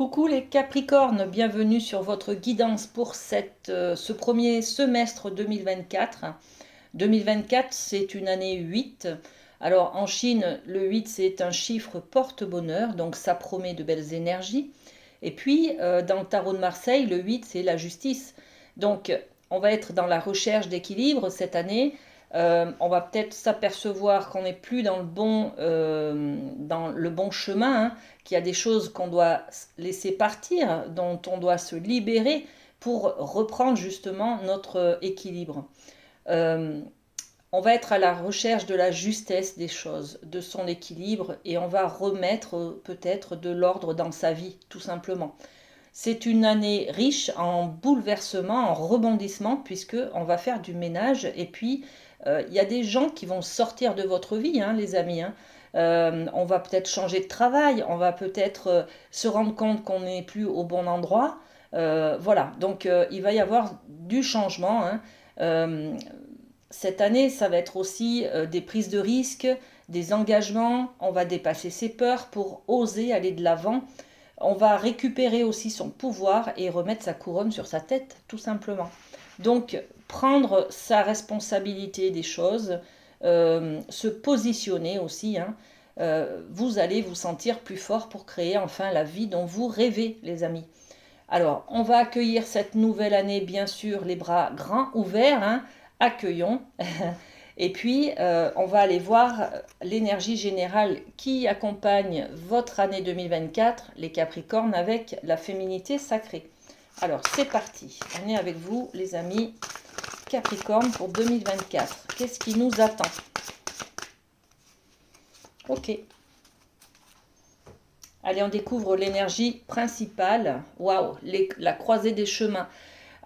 Coucou les Capricornes, bienvenue sur votre guidance pour ce premier semestre 2024. 2024, c'est une année 8. Alors en Chine, le 8, c'est un chiffre porte-bonheur, donc ça promet de belles énergies. Et puis, dans le tarot de Marseille, le 8, c'est la justice. Donc, on va être dans la recherche d'équilibre cette année. On va peut-être s'apercevoir qu'on n'est plus dans le bon chemin, hein, qu'il y a des choses qu'on doit laisser partir, dont on doit se libérer pour reprendre justement notre équilibre. Euh, on va être à la recherche de la justesse des choses, de son équilibre, et on va remettre peut-être de l'ordre dans sa vie, tout simplement. C'est une année riche en bouleversements, en rebondissements, puisque on va faire du ménage. Et puis, il y a des gens qui vont sortir de votre vie, hein, les amis, hein. On va peut-être changer de travail, on va peut-être se rendre compte qu'on n'est plus au bon endroit. Voilà, donc il va y avoir du changement, hein. Euh, cette année, ça va être aussi des prises de risques, des engagements. On va dépasser ses peurs pour oser aller de l'avant. On va récupérer aussi son pouvoir et remettre sa couronne sur sa tête, tout simplement. Donc, prendre sa responsabilité des choses, se positionner aussi, hein. Vous allez vous sentir plus fort pour créer enfin la vie dont vous rêvez, les amis. Alors, on va accueillir cette nouvelle année, bien sûr, les bras grands ouverts, hein. Accueillons. Et puis, on va aller voir l'énergie générale qui accompagne votre année 2024, les Capricornes, avec la féminité sacrée. Alors, c'est parti. On est avec vous, les amis Capricorne, pour 2024. Qu'est-ce qui nous attend? Ok. Allez, on découvre l'énergie principale. Waouh, la croisée des chemins.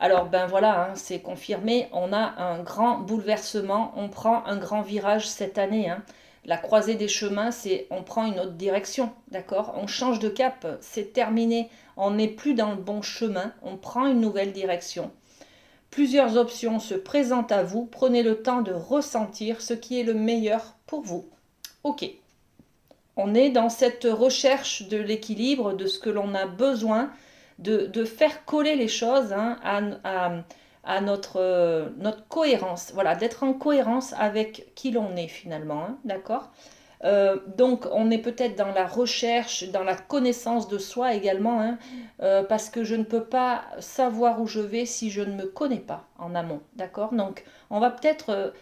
Alors ben voilà, hein, c'est confirmé, on a un grand bouleversement, on prend un grand virage cette année, hein. La croisée des chemins, c'est on prend une autre direction, d'accord? On change de cap, c'est terminé, on n'est plus dans le bon chemin, on prend une nouvelle direction. Plusieurs options se présentent à vous, prenez le temps de ressentir ce qui est le meilleur pour vous. Ok, on est dans cette recherche de l'équilibre, de ce que l'on a besoin, de faire coller les choses, hein, à notre cohérence. Voilà, d'être en cohérence avec qui l'on est finalement, hein, d'accord. Donc on est peut-être dans la recherche, dans la connaissance de soi également, hein, parce que je ne peux pas savoir où je vais si je ne me connais pas en amont, d'accord. Donc on va peut-être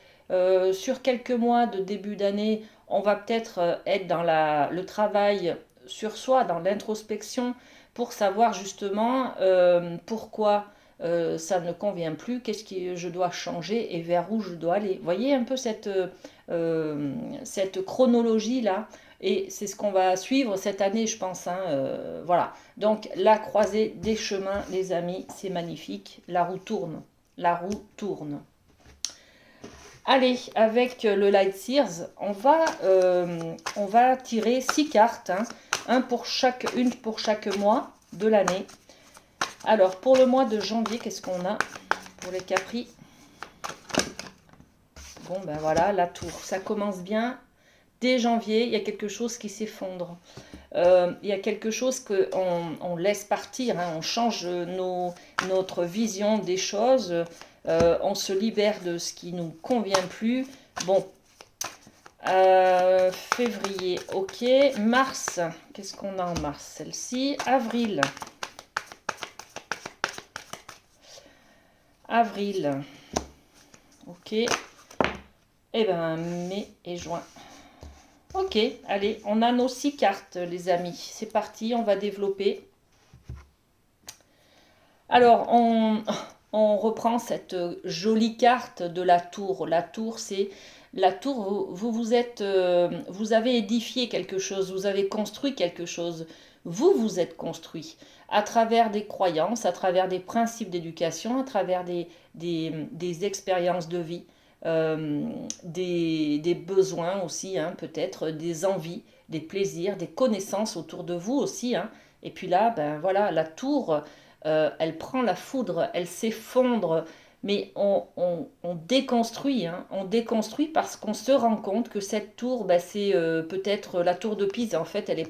sur quelques mois de début d'année, on va peut-être être dans le travail sur soi, dans l'introspection, pour savoir justement pourquoi ça ne convient plus, qu'est-ce que je dois changer et vers où je dois aller. Vous voyez un peu cette chronologie-là, et c'est ce qu'on va suivre cette année, je pense, hein, voilà. Donc la croisée des chemins, les amis, c'est magnifique. La roue tourne. La roue tourne. Allez, avec le Light Sears, on va tirer 6 cartes, hein, une pour chaque mois de l'année. Alors, pour le mois de janvier, qu'est-ce qu'on a pour les Capris? Bon, ben voilà, la tour, ça commence bien. Dès janvier, il y a quelque chose qui s'effondre. Il y a quelque chose qu'on laisse partir, hein, on change notre vision des choses, on se libère de ce qui nous convient plus. Bon, février, ok. Mars, qu'est-ce qu'on a en mars? Celle-ci. Avril. Avril, ok. Et ben mai et juin. Ok, allez, on a nos 6 cartes, les amis. C'est parti, on va développer. Alors, on reprend cette jolie carte de la tour. La tour, c'est la tour. Vous avez édifié quelque chose, vous avez construit quelque chose. Vous vous êtes construit à travers des croyances, à travers des principes d'éducation, à travers des expériences de vie, des besoins aussi, hein, peut-être, des envies, des plaisirs, des connaissances autour de vous aussi, hein. Et puis là, ben voilà, la tour, elle prend la foudre, elle s'effondre, mais on déconstruit, hein, on déconstruit parce qu'on se rend compte que cette tour, ben, c'est peut-être la tour de Pise. En fait, elle est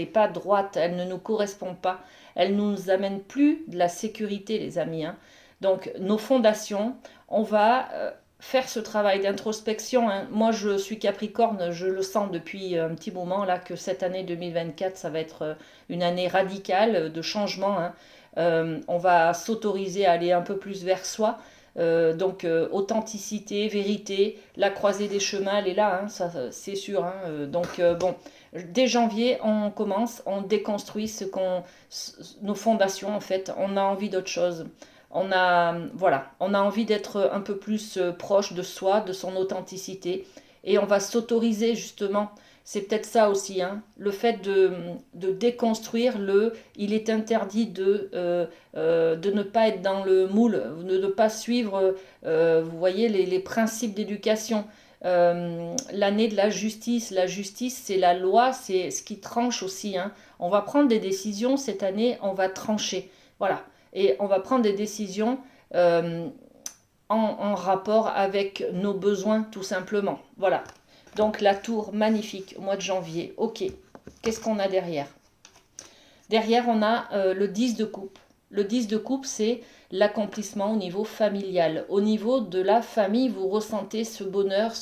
pas droite, elle ne nous correspond pas. Elle ne nous amène plus de la sécurité, les amis, hein. Donc, nos fondations, on va faire ce travail d'introspection, hein. Moi, je suis Capricorne, je le sens depuis un petit moment là que cette année 2024, ça va être une année radicale de changement, hein. On va s'autoriser à aller un peu plus vers soi. Donc authenticité, vérité, la croisée des chemins, elle est là, hein, ça c'est sûr, hein. Donc bon, dès janvier, on commence, on déconstruit nos fondations en fait. On a envie d'autre chose. Voilà, on a envie d'être un peu plus proche de soi, de son authenticité, et on va s'autoriser justement. C'est peut-être ça aussi, hein, le fait de déconstruire il est interdit de ne pas être dans le moule, de ne pas suivre, vous voyez, les principes d'éducation. L'année de la justice, c'est la loi, c'est ce qui tranche aussi, hein. On va prendre des décisions cette année, on va trancher. Voilà. Et on va prendre des décisions euh, en rapport avec nos besoins, tout simplement. Voilà. Donc la tour, magnifique, au mois de janvier. Ok. Qu'est-ce qu'on a derrière? Derrière, on a le 10 de coupe. Le 10 de coupe, c'est l'accomplissement au niveau familial. Au niveau de la famille, vous ressentez ce bonheur,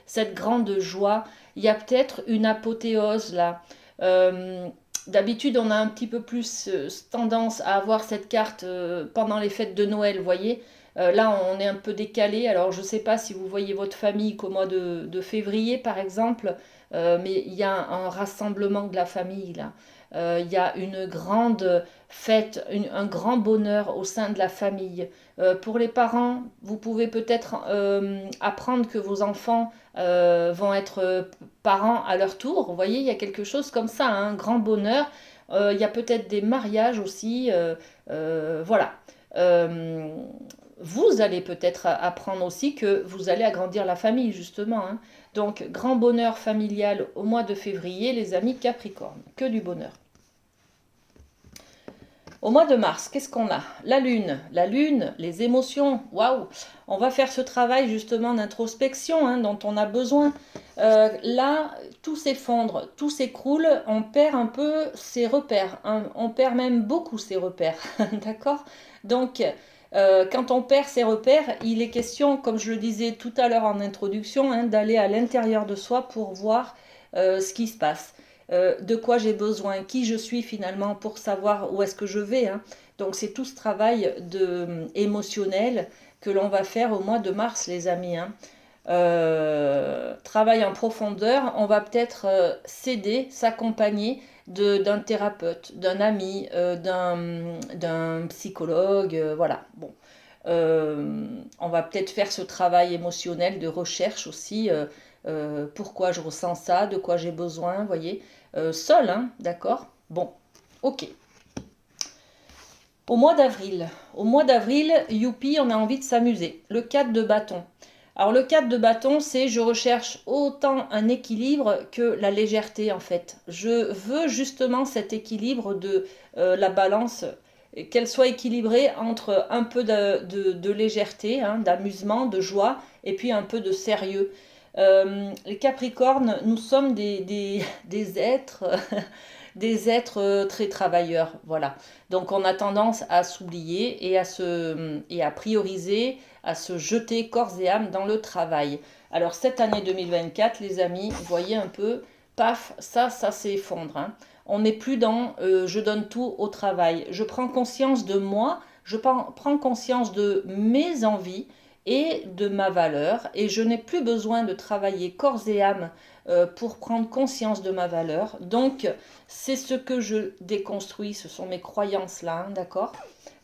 cette grande joie. Il y a peut-être une apothéose là. Euh, D'habitude, on a un petit peu plus tendance à avoir cette carte pendant les fêtes de Noël, vous voyez. Là, on est un peu décalé. Alors, je ne sais pas si vous voyez votre famille qu'au mois de février, par exemple, mais il y a un rassemblement de la famille là. Il y a une grande fête, un grand bonheur au sein de la famille. Pour les parents, vous pouvez peut-être apprendre que vos enfants vont être parents à leur tour. Vous voyez, il y a quelque chose comme ça, hein, un grand bonheur. Il y a peut-être des mariages aussi. Voilà. Euh, Vous allez peut-être apprendre aussi que vous allez agrandir la famille, justement, hein. Donc, grand bonheur familial au mois de février, les amis Capricorne. Que du bonheur. Au mois de mars, qu'est-ce qu'on a? La lune, les émotions, waouh! On va faire ce travail justement d'introspection, hein, dont on a besoin. Là, tout s'effondre, tout s'écroule, on perd un peu ses repères, hein, on perd même beaucoup ses repères, d'accord? Donc, quand on perd ses repères, il est question, comme je le disais tout à l'heure en introduction, hein, d'aller à l'intérieur de soi pour voir ce qui se passe, de quoi j'ai besoin, qui je suis finalement pour savoir où est-ce que je vais, hein. Donc c'est tout ce travail émotionnel que l'on va faire au mois de mars, les amis, hein. Travail en profondeur, on va peut-être s'aider, s'accompagner d'un thérapeute, d'un ami, d'un psychologue, voilà. Bon, on va peut-être faire ce travail émotionnel de recherche aussi. Pourquoi je ressens ça, de quoi j'ai besoin, vous voyez. Seul, hein, d'accord? Bon, ok. Au mois d'avril, youpi, on a envie de s'amuser. Le 4 de bâton. Alors le 4 de bâton, c'est je recherche autant un équilibre que la légèreté en fait. Je veux justement cet équilibre de la balance, qu'elle soit équilibrée entre un peu de légèreté, hein, d'amusement, de joie, et puis un peu de sérieux. Les Capricornes, nous sommes des êtres, des êtres très travailleurs, voilà. Donc on a tendance à s'oublier et à prioriser, à se jeter corps et âme dans le travail. Alors cette année 2024, les amis, vous voyez un peu, paf, ça s'effondre, hein. On n'est plus dans je donne tout au travail. Je prends conscience de moi, prends conscience de mes envies et de ma valeur, et je n'ai plus besoin de travailler corps et âme pour prendre conscience de ma valeur. Donc c'est ce que je déconstruis, ce sont mes croyances là, hein, d'accord?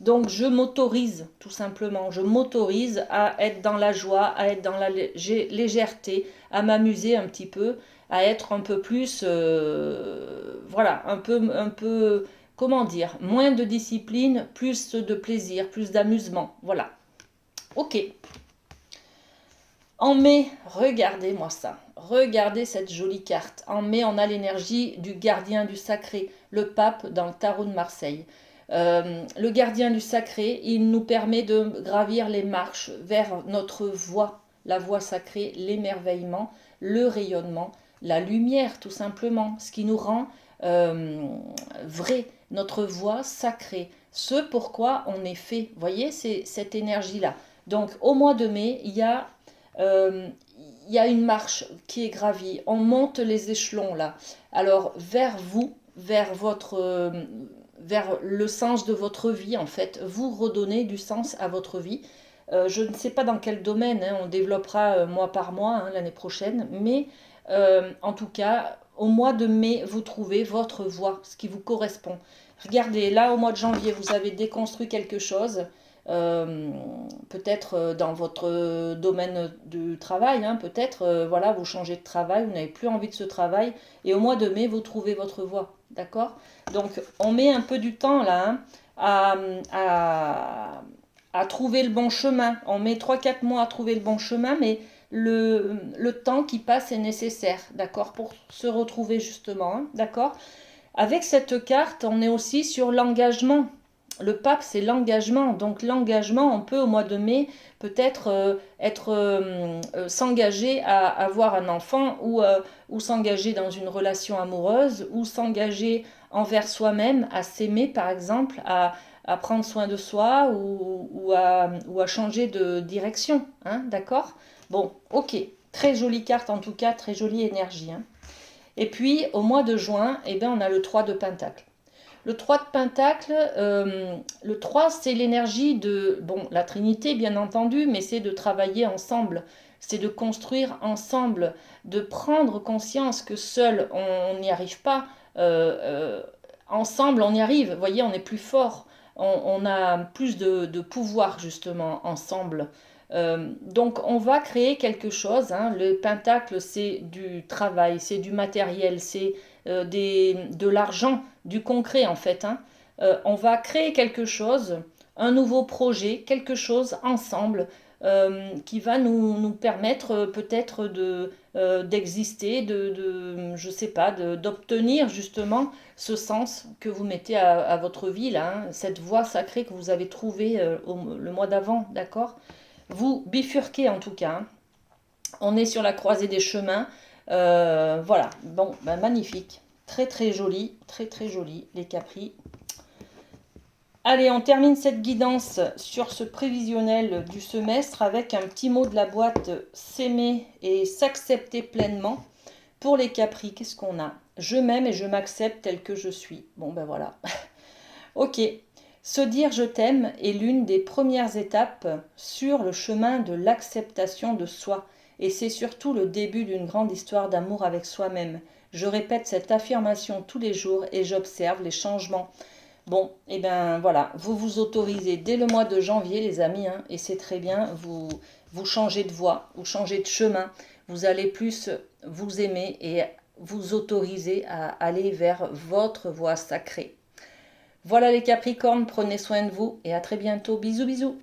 Donc je m'autorise tout simplement, je m'autorise à être dans la joie, à être dans la légèreté, à m'amuser un petit peu, à être un peu plus, voilà, un peu, comment dire, moins de discipline, plus de plaisir, plus d'amusement, voilà. Ok. En mai, regardez-moi ça. Regardez cette jolie carte. En mai, on a l'énergie du gardien du sacré, le pape dans le tarot de Marseille. Le gardien du sacré, il nous permet de gravir les marches vers notre voie, la voie sacrée, l'émerveillement, le rayonnement, la lumière tout simplement, ce qui nous rend vrai, notre voie sacrée, ce pourquoi on est fait. Vous voyez, c'est cette énergie-là. Donc au mois de mai, euh, il y a une marche qui est gravie. On monte les échelons là. Alors vers vous, vers le sens de votre vie en fait. Vous redonnez du sens à votre vie. Je ne sais pas dans quel domaine, hein, on développera mois par mois hein, l'année prochaine, mais en tout cas, au mois de mai, vous trouvez votre voie, ce qui vous correspond. Regardez, là au mois de janvier, vous avez déconstruit quelque chose, peut-être dans votre domaine de travail, hein, peut-être voilà, vous changez de travail, vous n'avez plus envie de ce travail, et au mois de mai, vous trouvez votre voie, d'accord? Donc on met un peu du temps là hein, à, à, à trouver le bon chemin. On met 3 4 mois à trouver le bon chemin, mais le temps qui passe est nécessaire, d'accord, pour se retrouver justement, hein, d'accord. Avec cette carte, on est aussi sur l'engagement. Le pape, c'est l'engagement. Donc l'engagement, on peut au mois de mai peut-être s'engager à avoir un enfant ou s'engager dans une relation amoureuse ou s'engager envers soi-même, à s'aimer par exemple, à prendre soin de soi ou à changer de direction. Hein, d'accord. Bon, ok. Très jolie carte en tout cas, très jolie énergie. Hein. Et puis, au mois de juin, eh ben, on a le 3 de Pentacle. Le 3 de Pentacle, le 3, c'est l'énergie de, bon, la Trinité, bien entendu, mais c'est de travailler ensemble, c'est de construire ensemble, de prendre conscience que seul, on n'y arrive pas. Ensemble, on y arrive. Vous voyez, on est plus fort. On a plus de pouvoir, justement, ensemble. Donc on va créer quelque chose. Hein. Le pentacle, c'est du travail, c'est du matériel, c'est de l'argent, du concret en fait. Hein. On va créer quelque chose, un nouveau projet, quelque chose ensemble qui va nous permettre peut-être d'exister, je sais pas, d'obtenir justement ce sens que vous mettez à votre vie là, hein, cette voie sacrée que vous avez trouvée le mois d'avant, d'accord? Vous bifurquez en tout cas. Hein. On est sur la croisée des chemins. Voilà, bon, ben, magnifique. Très très joli, très très joli les capris. Allez, on termine cette guidance sur ce prévisionnel du semestre avec un petit mot de la boîte, s'aimer et s'accepter pleinement. Pour les capris, qu'est-ce qu'on a? Je m'aime et je m'accepte tel que je suis. Bon ben voilà. Ok. Se dire je t'aime est l'une des premières étapes sur le chemin de l'acceptation de soi. Et c'est surtout le début d'une grande histoire d'amour avec soi-même. Je répète cette affirmation tous les jours et j'observe les changements. Bon, et bien voilà, vous vous autorisez dès le mois de janvier, les amis, hein, et c'est très bien, vous changez de voie, vous changez de chemin, vous allez plus vous aimer et vous autoriser à aller vers votre voie sacrée. Voilà les Capricornes, prenez soin de vous et à très bientôt. Bisous bisous.